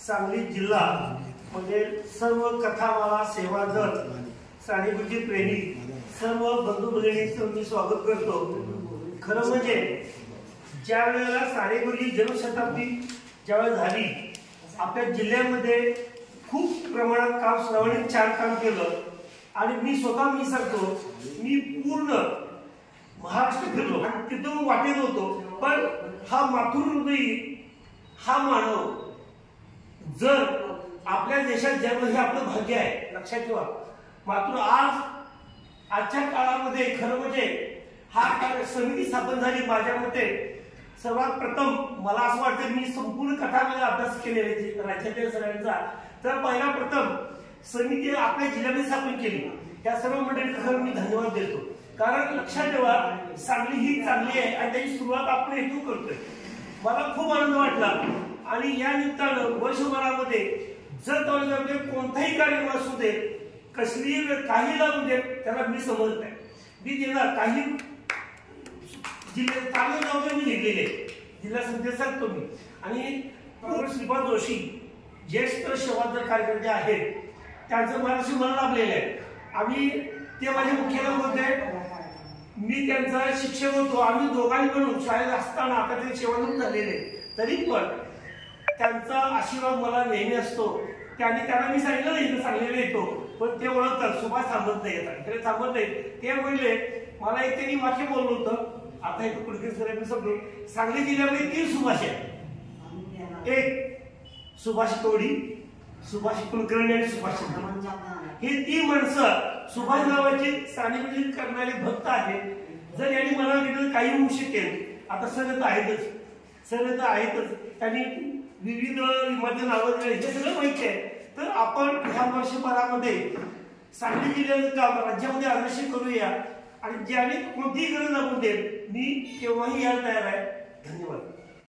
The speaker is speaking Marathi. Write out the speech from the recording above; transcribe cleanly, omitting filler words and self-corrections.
सांगली जिल्हा म्हणजे सर्व कथामाला सेवा जर सानेगुरुजी प्रेमी सर्व बंधू भगिनींचं मी स्वागत करतो। खरं म्हणजे ज्या वेळेला सानेगुरुजी जन्मशताब्दी ज्यावेळेस झाली आपल्या जिल्ह्यामध्ये खूप प्रमाणात काम सर्वांनी छान काम केलं आणि मी स्वतः सांगतो मी पूर्ण महाराष्ट्र फिरलो आणि तिथून वाटेत होतो। पण हा मातृहृदयी हा मानव जर आपल्या देशात जन्म हे आपलं भाग्य आहे, लक्षात ठेवा। मात्र आजच्या काळामध्ये खरं म्हणजे हा समिती स्थापन झाली माझ्या मते सर्वात प्रथम मला असं वाटतं मी संपूर्ण कथामध्ये अभ्यास केलेला राज्यातील सगळ्यांचा तर पहिला प्रथम समिती आपल्या जिल्ह्यामध्ये स्थापन केली। त्या सर्व मंडळींना खरं मी धन्यवाद देतो, कारण लक्षात ठेवा सांगली ही चांगली आहे आणि त्याची सुरुवात आपण इथून करतोय। मला खूप आनंद वाटला आणि या निमित्तानं वर्षभरामध्ये जर तालुक्यामध्ये कोणताही कार्यक्रम असू दे कसली काही लागू दे त्याला मी समजत नाही, मी देणार काही जिल्ह्यात चांगले जबाबदारी मी घेतलेली आहे, जिल्हा समिती सांगतो मी। आणि श्रीपाद जोशी ज्येष्ठ सेवादर कार्यकर्ते आहेत त्यांचं मराठी मला लाभलेलं आहे। आम्ही ते माझे मुख्याध्यापक होते, मी त्यांचा शिक्षक होतो। आम्ही दोघांनी मिळून शाळेत असताना आता ते सेवानिवृत्त झालेले तरी पण त्यांचा आशीर्वाद मला नेहमी असतो। त्यांना मी सांगितलं नाही सांगलेलं येतो पण ते ओळखतात सुभाष थांबत नाही येतात इकडे थांबत नाही। ते म्हणले मला एक त्यांनी वाक्य बोललं होतं, आता एक कुडके सर समजून सांगली जिल्ह्यामध्ये 3 सुभाष आहेत, एक सुभाष तोडी, सुभाष कुलकर्णी आणि सुभाष हे 3 माणसं सुभाष नावाची सानिध्य करणारे भक्त आहेत। जर यांनी मला वेगळं काही होऊ शकेल आता सर तर आहेतच त्यांनी विविध मध्ये नावं दिले हे सगळं माहिती आहे। तर आपण ह्या वर्षभरामध्ये सांगली जिल्ह्याचं काम राज्यामध्ये आदर्श करूया आणि ज्याने कोणतीही गरज लागून देईल मी केव्हाही यायला तयार आहे। धन्यवाद।